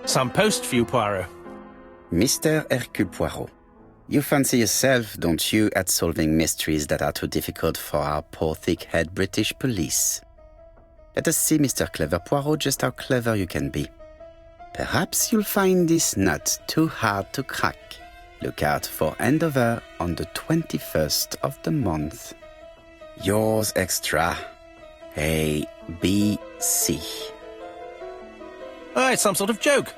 Some post for you, Poirot. Mr. Hercule Poirot, you fancy yourself, don't you, at solving mysteries that are too difficult for our poor thick-head British police. Let us see, Mr. Clever Poirot, just how clever you can be. Perhaps you'll find this nut too hard to crack. Look out for handover on the 21st of the month. Yours extra, A, B, C. Oh, it's some sort of joke.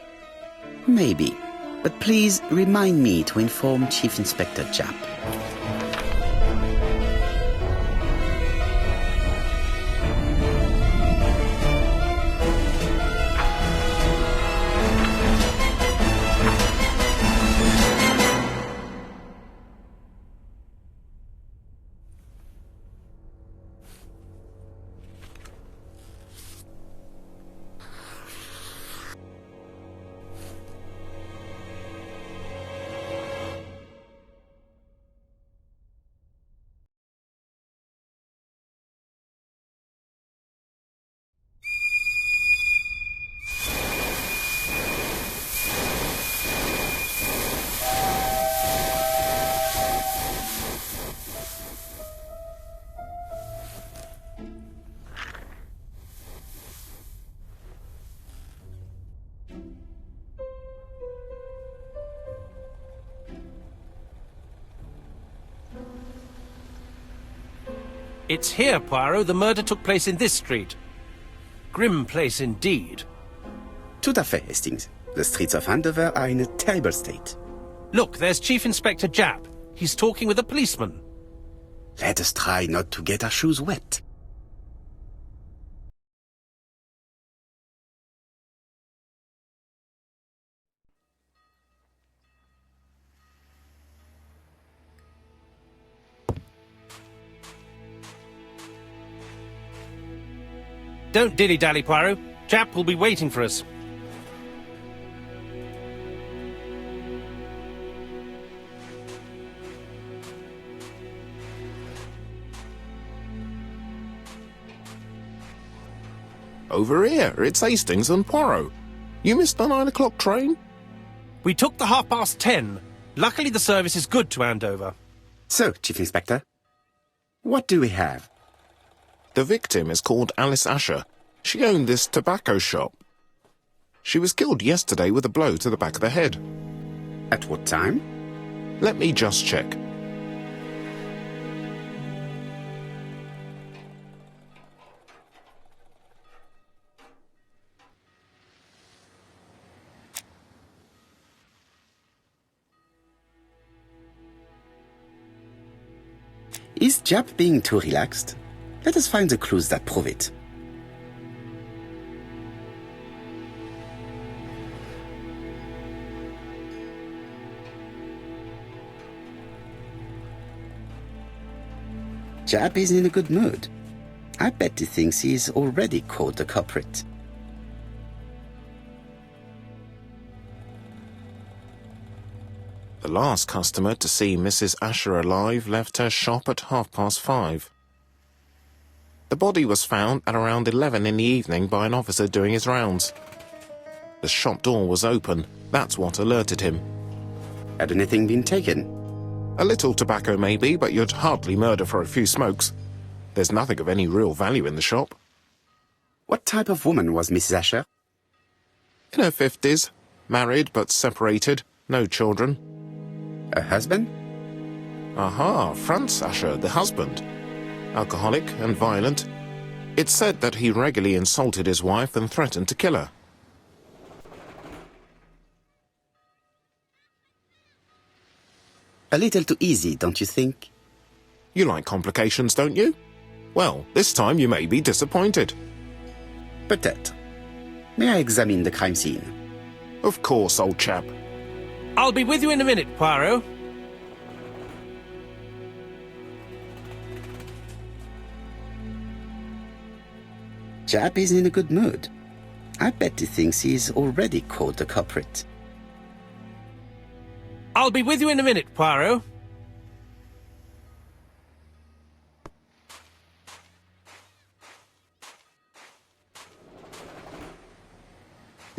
Maybe, but please remind me to inform Chief Inspector Japp. It's here, Poirot. The murder took place in this street. Grim place indeed. Tout à fait, Hastings. The streets of Andover are in a terrible state. Look, there's Chief Inspector Japp. He's talking with a policeman. Let us try not to get our shoes wet. Don't dilly-dally, Poirot. Japp will be waiting for us. Over here, it's Hastings and Poirot. You missed the 9 o'clock train? We took the 10:30. Luckily, the service is good to Andover. So, Chief Inspector, what do we have? The victim is called Alice Asher. She owned this tobacco shop. She was killed yesterday with a blow to the back of the head. At what time? Let me just check. Is Japp being too relaxed? Let us find the clues that prove it. Japp is in a good mood. I bet he thinks he's already caught the culprit. The last customer to see Mrs. Asher alive left her shop at 5:30. The body was found at around 11 in the evening by an officer doing his rounds. The shop door was open. That's what alerted him. Had anything been taken? A little tobacco maybe, but you'd hardly murder for a few smokes. There's nothing of any real value in the shop. What type of woman was Mrs. Asher? In her 50s, married but separated, no children. A husband? Aha, Franz Asher, the husband. Alcoholic and violent. It's said that he regularly insulted his wife and threatened to kill her. A little too easy, don't you think? You like complications, don't you? Well, this time you may be disappointed. Peut-être. May I examine the crime scene? Of course, old chap. I'll be with you in a minute, Poirot. Japp is in a good mood. I bet he thinks he's already caught the culprit. I'll be with you in a minute, Poirot.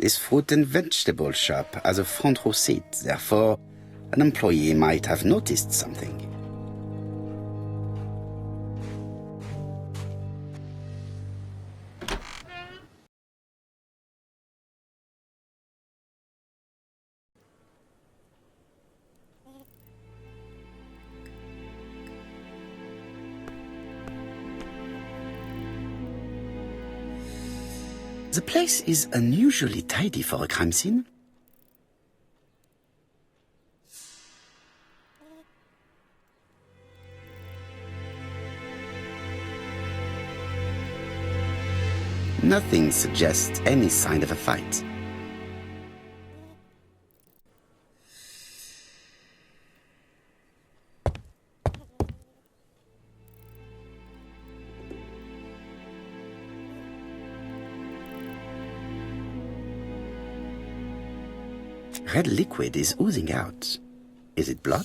This fruit and vegetable shop has a front row seat, therefore an employee might have noticed something. The place is unusually tidy for a crime scene. Nothing suggests any sign of a fight. Red liquid is oozing out. Is it blood?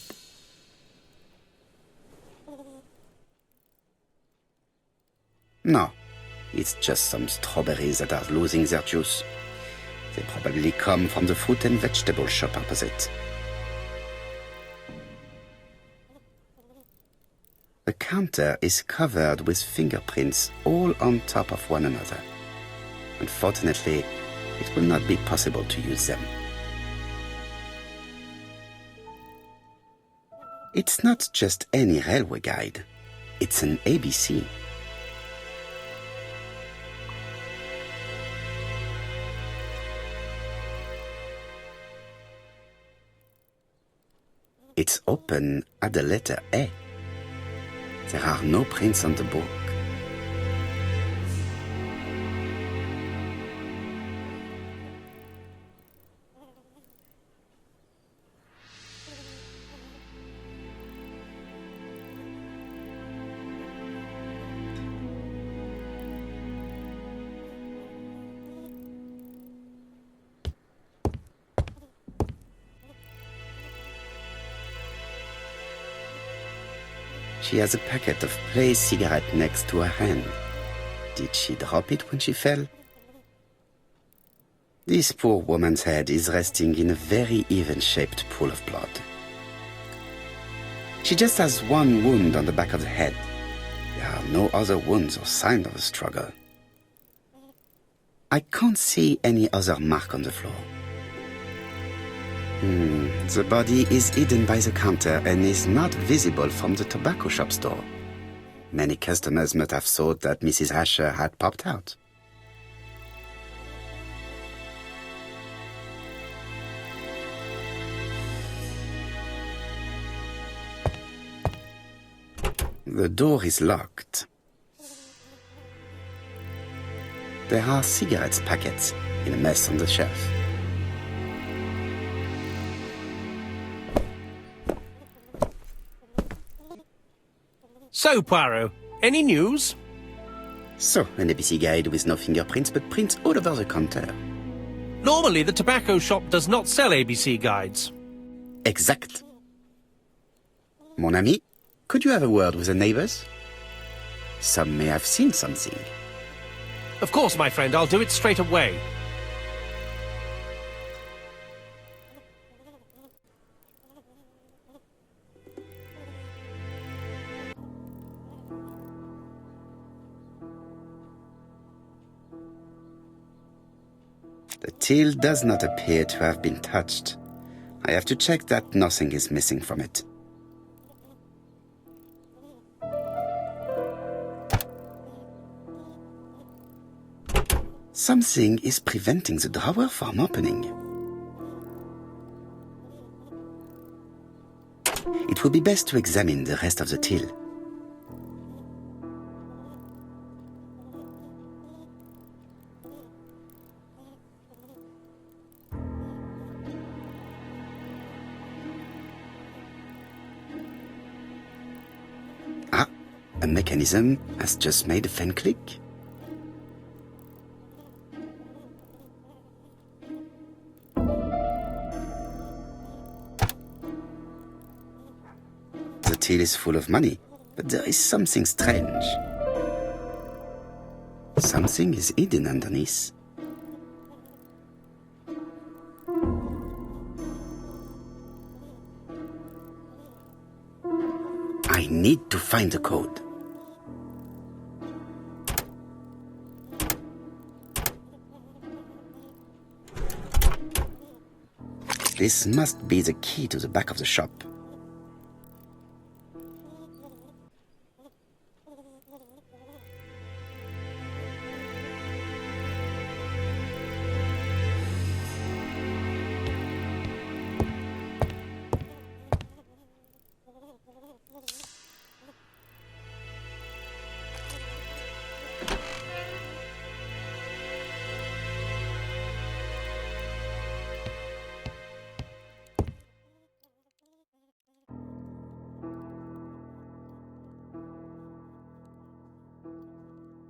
No, it's just some strawberries that are losing their juice. They probably come from the fruit and vegetable shop opposite. The counter is covered with fingerprints all on top of one another. Unfortunately, it will not be possible to use them. It's not just any railway guide. It's an ABC. It's open at the letter A. There are no prints on the book. She has a packet of Play's cigarette next to her hand. Did she drop it when she fell? This poor woman's head is resting in a very even-shaped pool of blood. She just has one wound on the back of the head. There are no other wounds or signs of a struggle. I can't see any other mark on the floor. The body is hidden by the counter and is not visible from the tobacco shop store. Many customers must have thought that Mrs. Asher had popped out. The door is locked. There are cigarette packets in a mess on the shelf. So, Poirot, any news? So, an ABC guide with no fingerprints, but prints all over the counter. Normally, the tobacco shop does not sell ABC guides. Exact. Mon ami, could you have a word with the neighbors? Some may have seen something. Of course, my friend, I'll do it straight away. The till does not appear to have been touched. I have to check that nothing is missing from it. Something is preventing the drawer from opening. It would be best to examine the rest of the till. A mechanism has just made a fan click. The till is full of money, but there is something strange. Something is hidden underneath. I need to find the code. This must be the key to the back of the shop.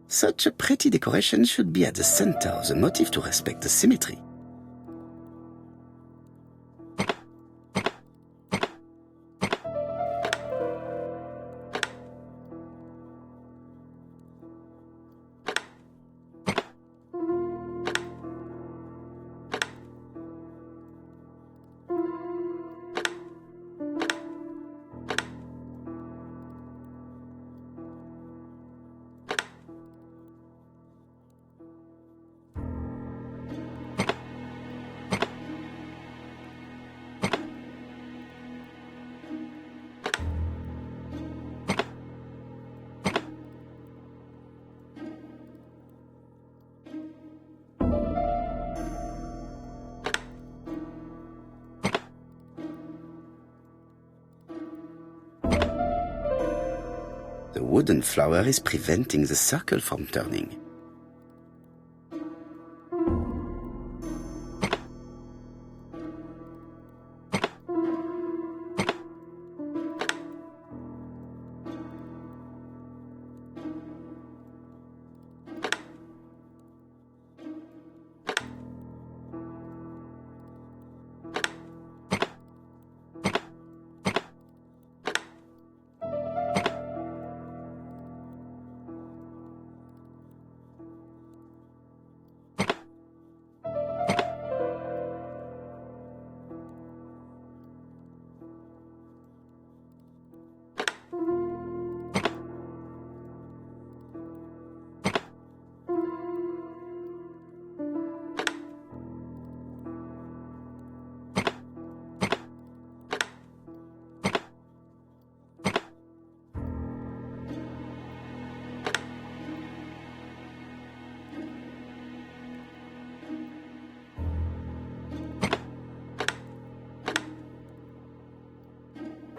Such a pretty decoration should be at the center of the motif to respect the symmetry. The wooden flower is preventing the circle from turning.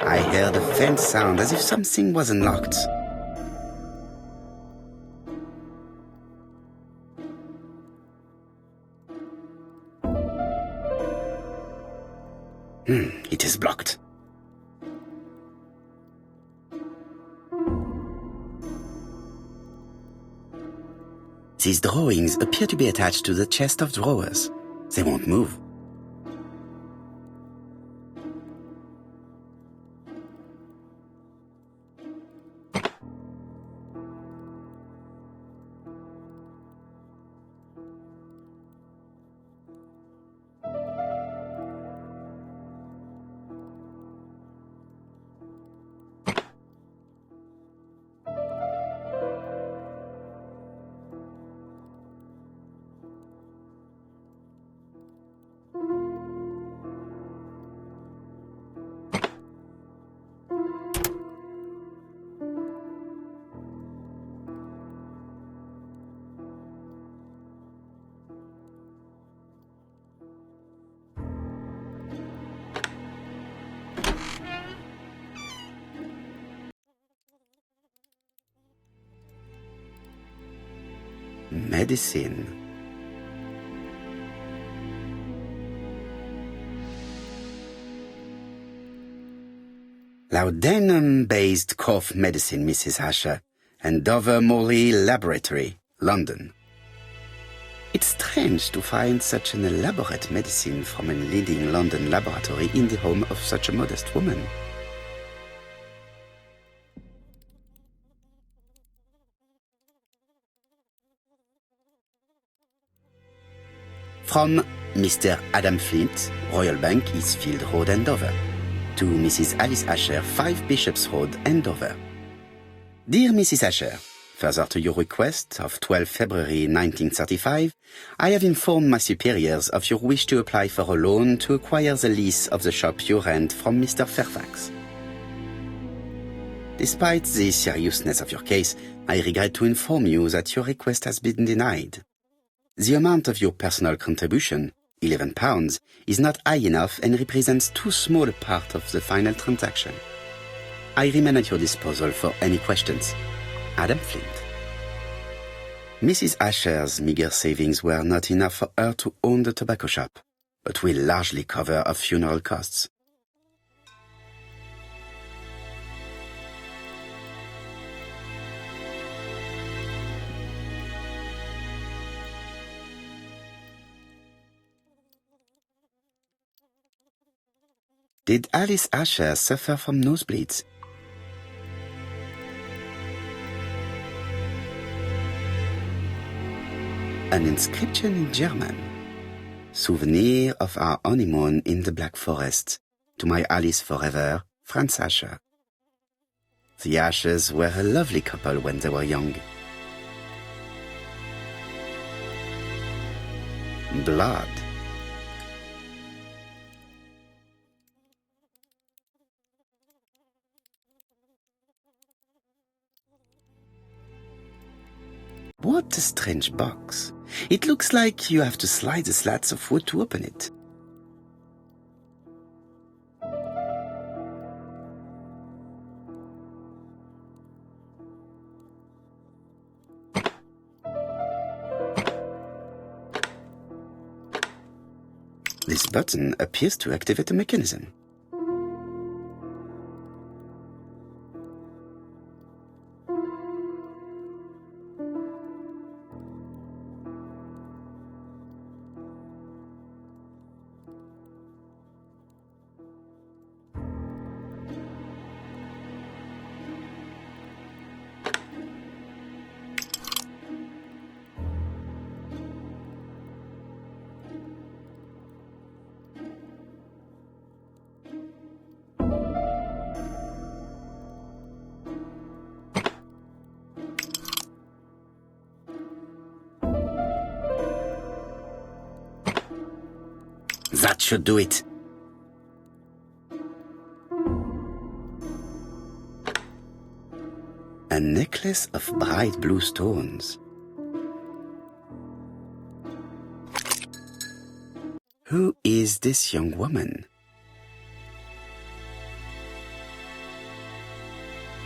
I heard a faint sound as if something was unlocked. It is blocked. These drawings appear to be attached to the chest of drawers. They won't move. Medicine. Laudanum-based cough medicine, Mrs. Asher, and Dover Morley Laboratory, London. It's strange to find such an elaborate medicine from a leading London laboratory in the home of such a modest woman. From Mr. Adam Flint, Royal Bank, Eastfield Road, Andover. to Mrs. Alice Asher, 5 Bishops Road, Andover. Dear Mrs. Asher, further to your request of 12 February 1935, I have informed my superiors of your wish to apply for a loan to acquire the lease of the shop you rent from Mr. Fairfax. Despite the seriousness of your case, I regret to inform you that your request has been denied. The amount of your personal contribution, £11, is not high enough and represents too small a part of the final transaction. I remain at your disposal for any questions. Adam Flint. Mrs. Asher's meager savings were not enough for her to own the tobacco shop, but will largely cover her funeral costs. Did Alice Asher suffer from nosebleeds? An inscription in German. Souvenir of our honeymoon in the Black Forest. To my Alice forever, Franz Asher. The Ashers were a lovely couple when they were young. Blood. What a strange box. It looks like you have to slide the slats of wood to open it. This button appears to activate a mechanism. That should do it. A necklace of bright blue stones. Who is this young woman?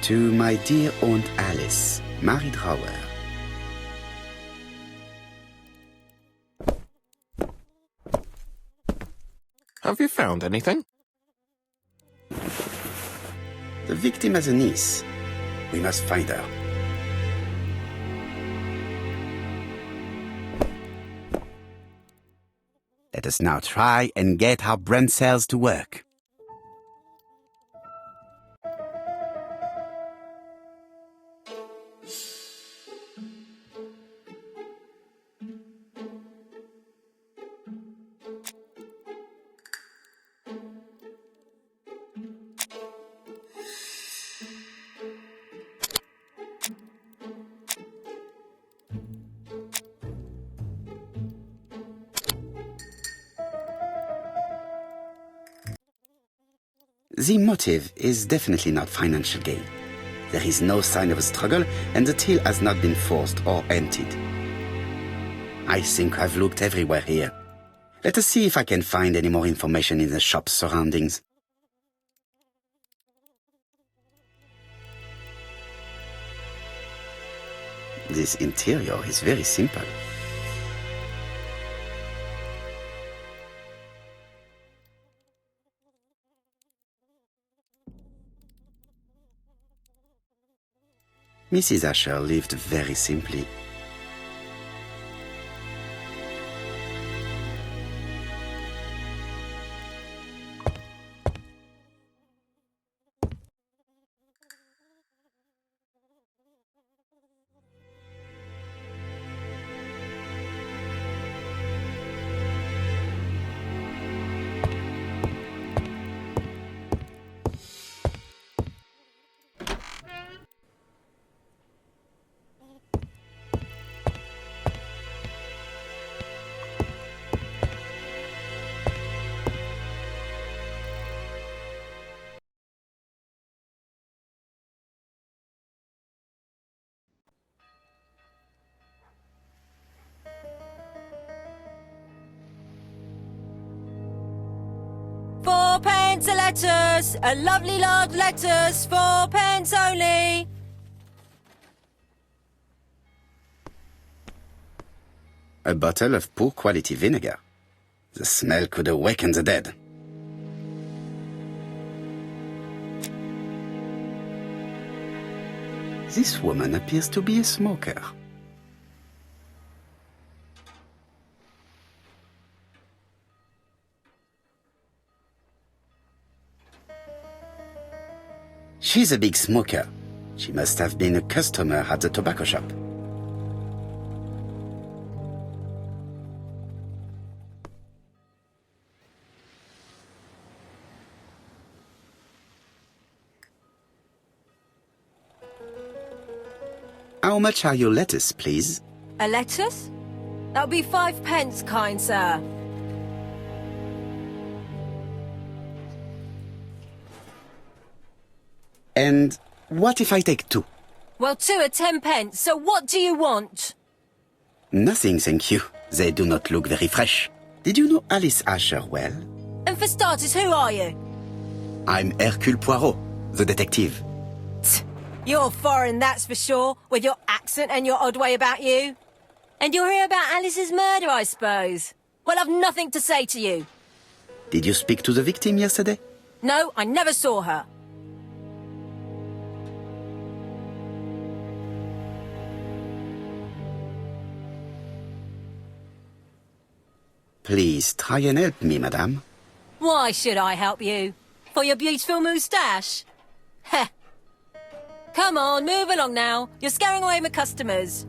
To my dear Aunt Alice, Mary Drower. Have you found anything? The victim has a niece. We must find her. Let us now try and get our brain cells to work. The motive is definitely not financial gain. There is no sign of a struggle, and the till has not been forced or emptied. I think I've looked everywhere here. Let us see if I can find any more information in the shop's surroundings. This interior is very simple. Mrs. Asher lived very simply. lettuce! A lovely large lettuce, 4p only! A bottle of poor quality vinegar. The smell could awaken the dead. This woman appears to be a smoker. She's a big smoker. She must have been a customer at the tobacco shop. How much are your lettuce, please? A lettuce? That'll be 5p, kind sir. And what if I take 2? Well, 2 are 10p, so what do you want? Nothing, thank you. They do not look very fresh. Did you know Alice Asher well? And for starters, who are you? I'm Ercule Poirot, the detective. You're foreign, that's for sure, with your accent and your odd way about you. And you're here about Alice's murder, I suppose. Well, I've nothing to say to you. Did you speak to the victim yesterday? No, I never saw her. Please try and help me, madame. Why should I help you? For your beautiful moustache? Heh. Come on, move along now. You're scaring away my customers.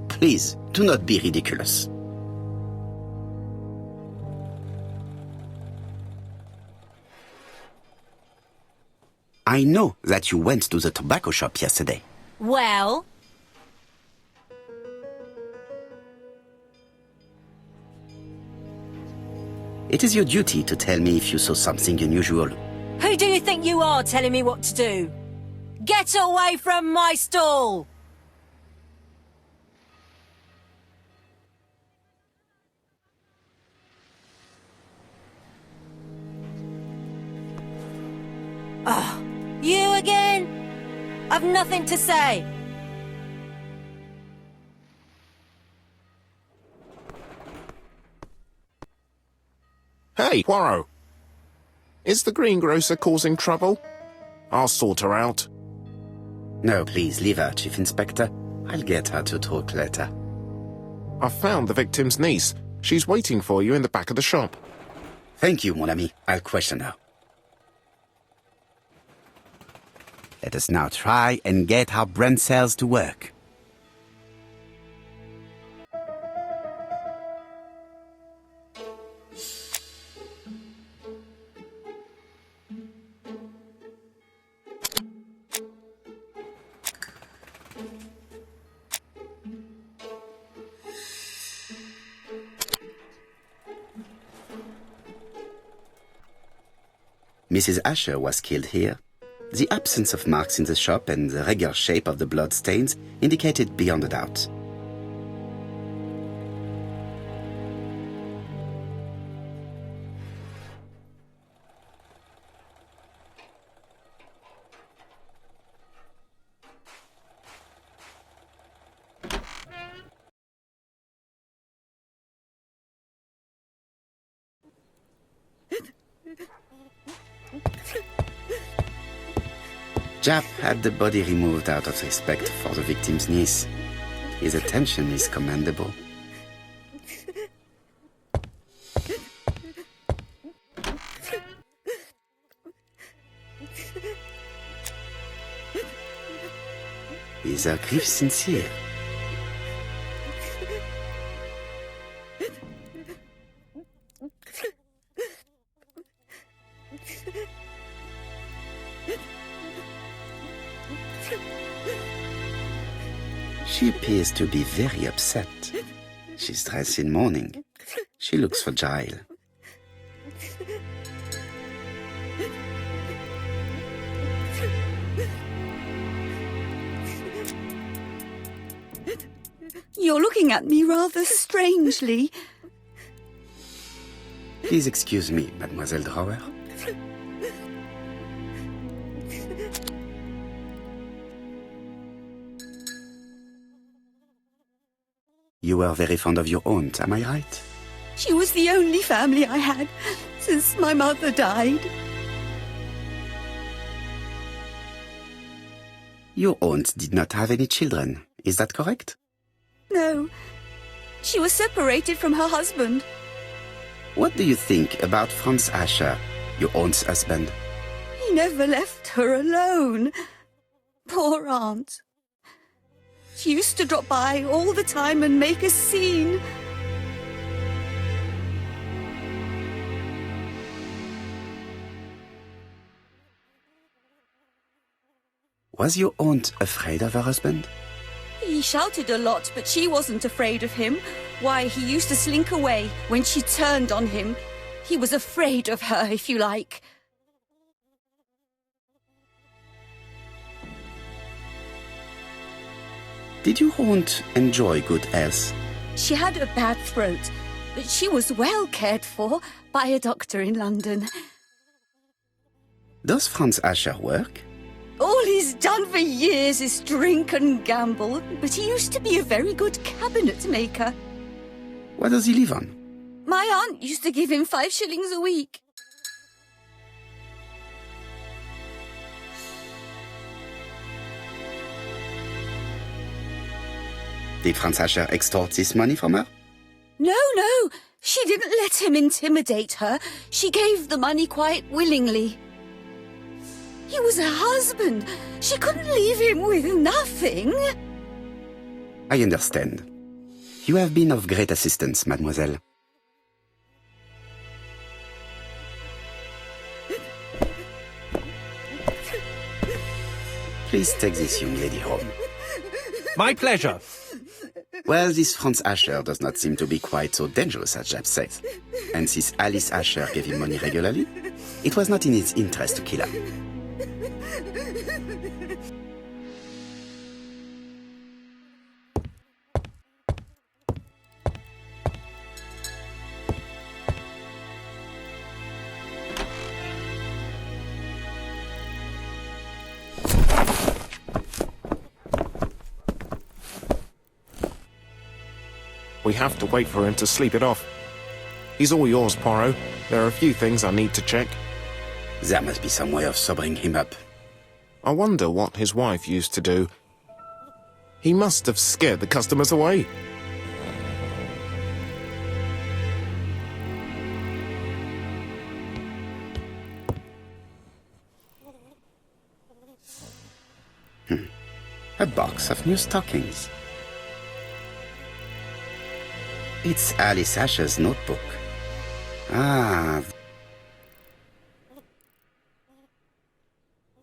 Please, do not be ridiculous. I know that you went to the tobacco shop yesterday. Well? It is your duty to tell me if you saw something unusual. Who do you think you are telling me what to do? Get away from my stall! Oh, you again? I've nothing to say. Hey, Poirot. Is the greengrocer causing trouble? I'll sort her out. No, please, leave her, Chief Inspector. I'll get her to talk later. I've found the victim's niece. She's waiting for you in the back of the shop. Thank you, mon ami. I'll question her. Let us now try and get our brain cells to work. Mrs. Asher was killed here. The absence of marks in the shop and the regular shape of the blood stains indicated beyond a doubt. Jap had the body removed out of respect for the victim's niece. His attention is commendable. Is her grief sincere? She appears to be very upset. She's dressed in mourning. She looks fragile. You're looking at me rather strangely. Please excuse me, Mademoiselle Drower. You were very fond of your aunt, am I right? She was the only family I had since my mother died. Your aunt did not have any children, is that correct? No, she was separated from her husband. What do you think about Franz Ascher, your aunt's husband? He never left her alone. Poor aunt. She used to drop by all the time and make a scene. Was your aunt afraid of her husband? He shouted a lot, but she wasn't afraid of him. Why, he used to slink away when she turned on him. He was afraid of her, if you like. Did your aunt enjoy good health? She had a bad throat, but she was well cared for by a doctor in London. Does Franz Ascher work? All he's done for years is drink and gamble, but he used to be a very good cabinet maker. What does he live on? My aunt used to give him 5 shillings a week. Did Franz Ascher extort this money from her? No, she didn't let him intimidate her. She gave the money quite willingly. He was her husband. She couldn't leave him with nothing. I understand. You have been of great assistance, mademoiselle. Please take this young lady home. My pleasure. Well, this Franz Ascher does not seem to be quite so dangerous as Jap says. And since Alice Ascher gave him money regularly, it was not in his interest to kill her. We have to wait for him to sleep it off. He's all yours, Poirot. There are a few things I need to check. There must be some way of sobering him up. I wonder what his wife used to do. He must have scared the customers away. A box of new stockings. It's Alice Ascher's notebook. Ah.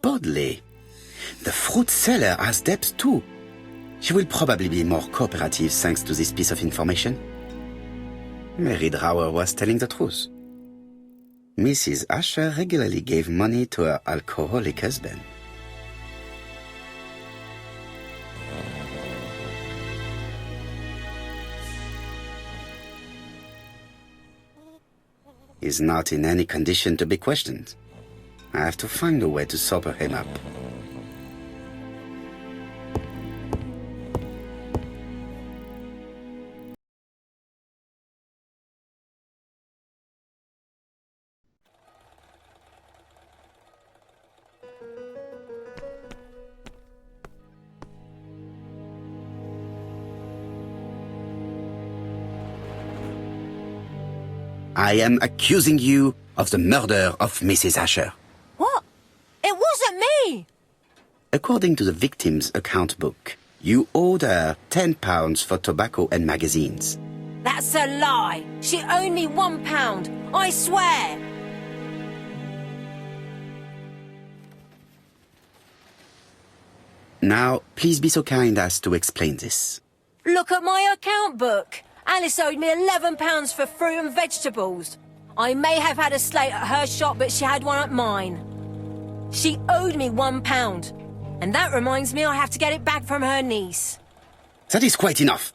Bodley. The fruit seller has debts too. She will probably be more cooperative thanks to this piece of information. Mary Drower was telling the truth. Mrs. Ascher regularly gave money to her alcoholic husband. He's not in any condition to be questioned. I have to find a way to sober him up. I am accusing you of the murder of Mrs. Ascher. What? It wasn't me! According to the victim's account book, you owed her £10 for tobacco and magazines. That's a lie. She owed me £1. I swear. Now, please be so kind as to explain this. Look at my account book. Alice owed me £11 for fruit and vegetables. I may have had a slate at her shop, but she had one at mine. She owed me £1. And that reminds me I have to get it back from her niece. That is quite enough.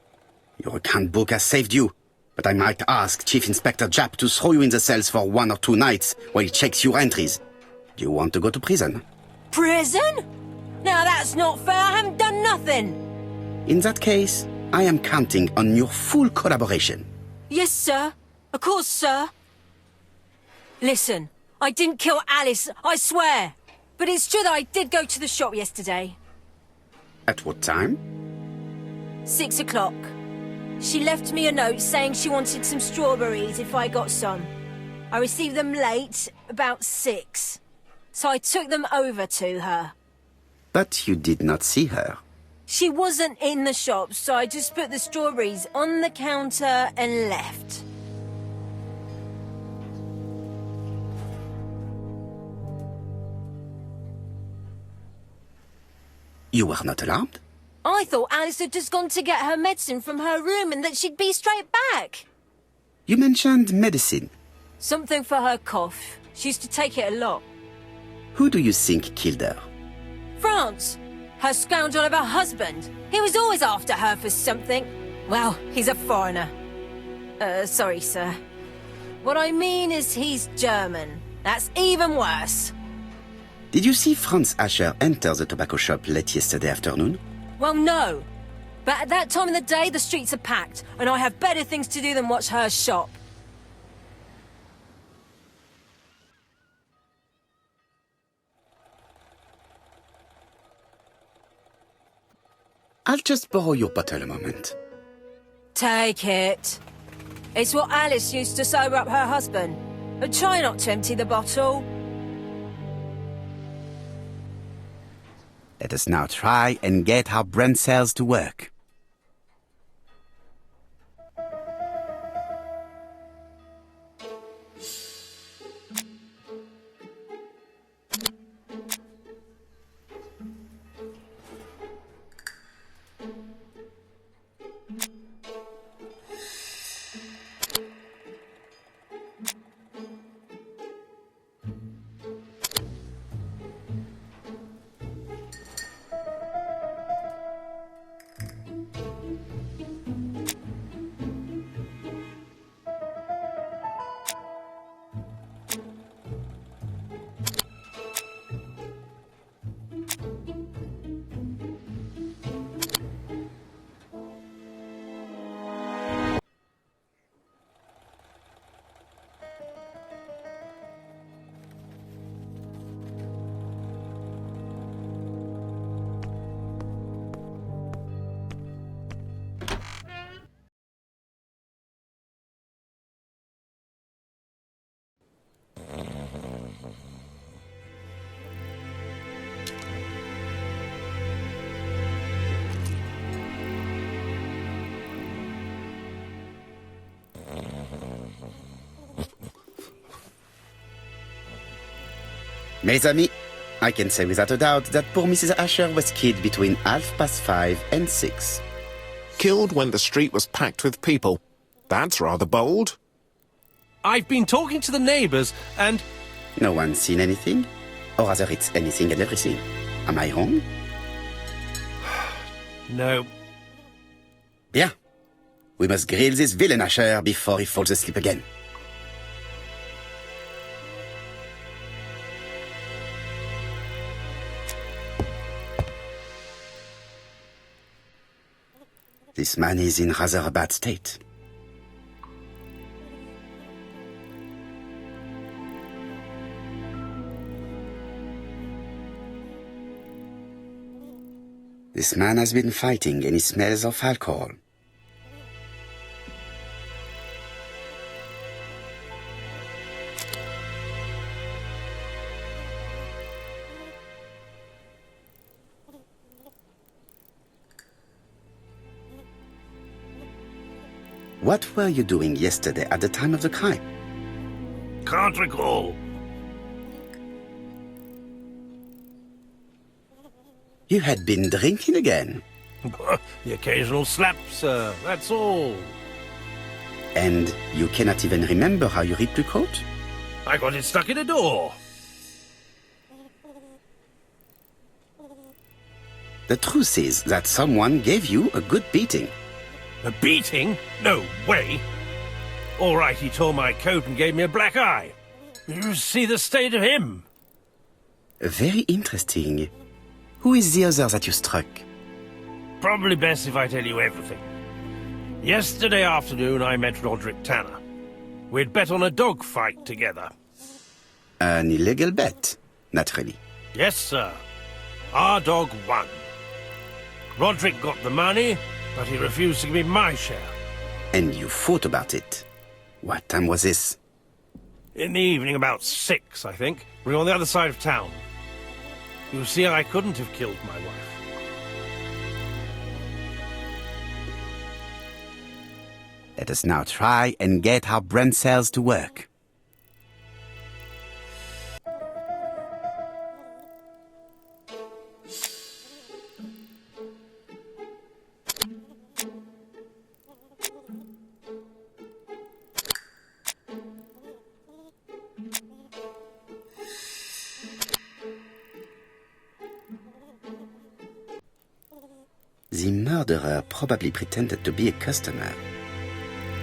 Your account book has saved you, but I might ask Chief Inspector Japp to throw you in the cells for 1 or 2 nights while he checks your entries. Do you want to go to prison? Prison? Now that's not fair. I haven't done nothing. In that case, I am counting on your full collaboration. Yes, sir. Of course, sir. Listen, I didn't kill Alice, I swear. But it's true that I did go to the shop yesterday. At what time? 6 o'clock. She left me a note saying she wanted some strawberries if I got some. I received them late, about 6. So I took them over to her. But you did not see her. She wasn't in the shop, so I just put the strawberries on the counter and left. You were not alarmed? I thought Alice had just gone to get her medicine from her room and that she'd be straight back. You mentioned medicine. Something for her cough. She used to take it a lot. Who do you think killed her? France. Her scoundrel of a husband. He was always after her for something. Well, he's a foreigner. Sorry, sir. What I mean is he's German. That's even worse. Did you see Franz Asher enter the tobacco shop late yesterday afternoon? Well, no. But at that time of the day, the streets are packed, and I have better things to do than watch her shop. I'll just borrow your bottle a moment. Take it. It's what Alice used to sober up her husband. But try not to empty the bottle. Let us now try and get our brain cells to work. Mes amis, I can say without a doubt that poor Mrs. Asher was killed between 5:30 and 6. Killed when the street was packed with people. That's rather bold. I've been talking to the neighbours, and... No one's seen anything? Or rather, it's anything and everything. Am I wrong? No. Bien. We must grill this villain Asher before he falls asleep again. This man is in rather a bad state. This man has been fighting and he smells of alcohol. What were you doing yesterday at the time of the crime? Can't recall. You had been drinking again. The occasional slap, sir, that's all. And you cannot even remember how you ripped the coat? I got it stuck in a door. The truth is that someone gave you a good beating. A beating? No way. All right, he tore my coat and gave me a black eye. You see the state of him? Very interesting. Who is the other that you struck? Probably best if I tell you everything. Yesterday afternoon I met Roderick Tanner. We'd bet on a dog fight together. An illegal bet, naturally. Yes, sir. Our dog won. Roderick got the money, but he refused to give me my share. And you fought about it. What time was this? In the evening, about 6, I think. We were on the other side of town. You see, I couldn't have killed my wife. Let us now try and get our brain cells to work. The murderer probably pretended to be a customer.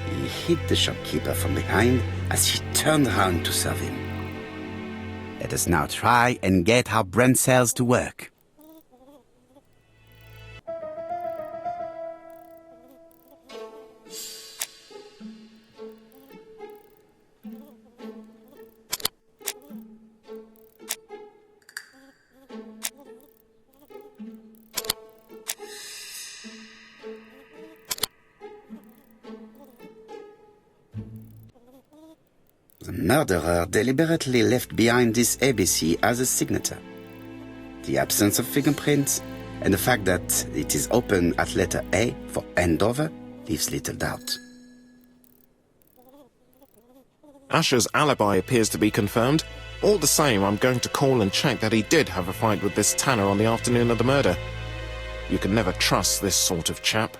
He hit the shopkeeper from behind as she turned around to serve him. Let us now try and get our brain cells to work. The murderer deliberately left behind this ABC as a signature. The absence of fingerprints and the fact that it is open at letter A for Andover leaves little doubt. Asher's alibi appears to be confirmed. All the same, I'm going to call and check that he did have a fight with this Tanner on the afternoon of the murder. You can never trust this sort of chap.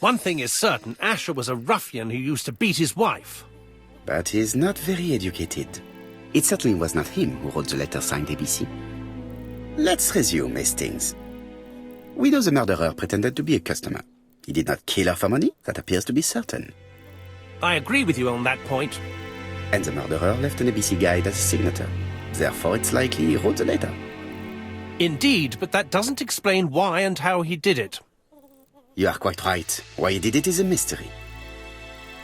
One thing is certain, Asher was a ruffian who used to beat his wife. But he is not very educated. It certainly was not him who wrote the letter signed ABC. Let's resume, Hastings. We know the murderer pretended to be a customer. He did not kill her for money, that appears to be certain. I agree with you on that point. And the murderer left an ABC guide as a signature. Therefore, it's likely he wrote the letter. Indeed, but that doesn't explain why and how he did it. You are quite right. Why he did it is a mystery.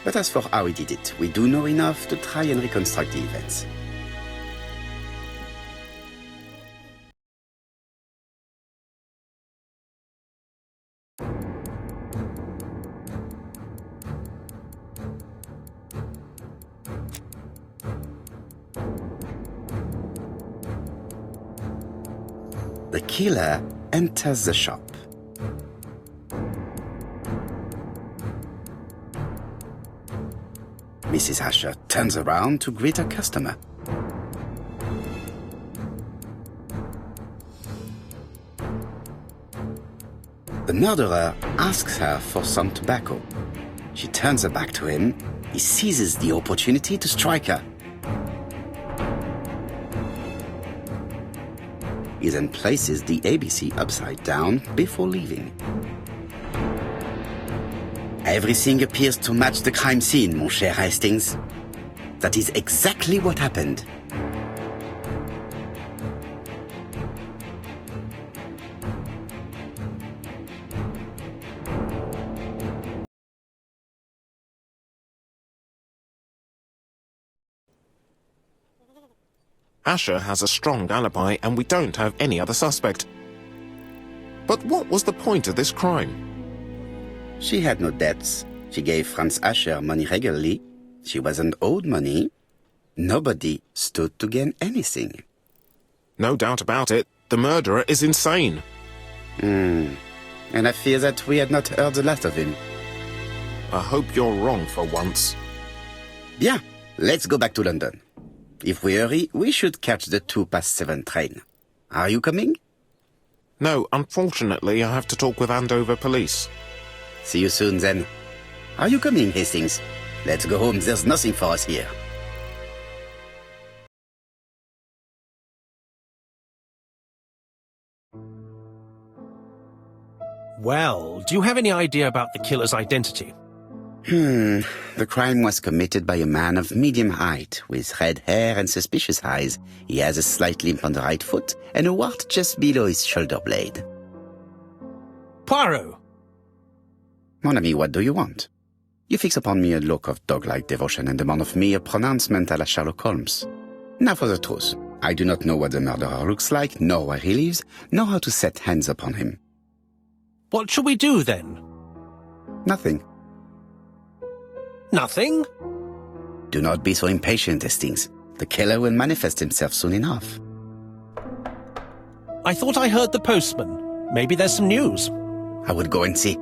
But as for how he did it, we do know enough to try and reconstruct the events. The killer enters the shop. Mrs. Asher turns around to greet her customer. The murderer asks her for some tobacco. She turns her back to him. He seizes the opportunity to strike her. He then places the ABC upside down before leaving. Everything appears to match the crime scene, mon cher Hastings. That is exactly what happened. Asher has a strong alibi and we don't have any other suspect. But what was the point of this crime? She had no debts. She gave Franz Asher money regularly. She wasn't owed money. Nobody stood to gain anything. No doubt about it, the murderer is insane. And I fear that we had not heard the last of him. I hope you're wrong for once. Bien, let's go back to London. If we hurry, we should catch the 7:02 train. Are you coming? No, unfortunately, I have to talk with Andover police. See you soon, then. Are you coming, Hastings? Let's go home. There's nothing for us here. Well, do you have any idea about the killer's identity? The crime was committed by a man of medium height, with red hair and suspicious eyes. He has a slight limp on the right foot and a wart just below his shoulder blade. Poirot! Mon ami, what do you want? You fix upon me a look of dog-like devotion and demand of me a pronouncement à la Sherlock Holmes. Now for the truth. I do not know what the murderer looks like, nor where he lives, nor how to set hands upon him. What shall we do, then? Nothing. Nothing? Do not be so impatient, Hastings. The killer will manifest himself soon enough. I thought I heard the postman. Maybe there's some news. I would go and see.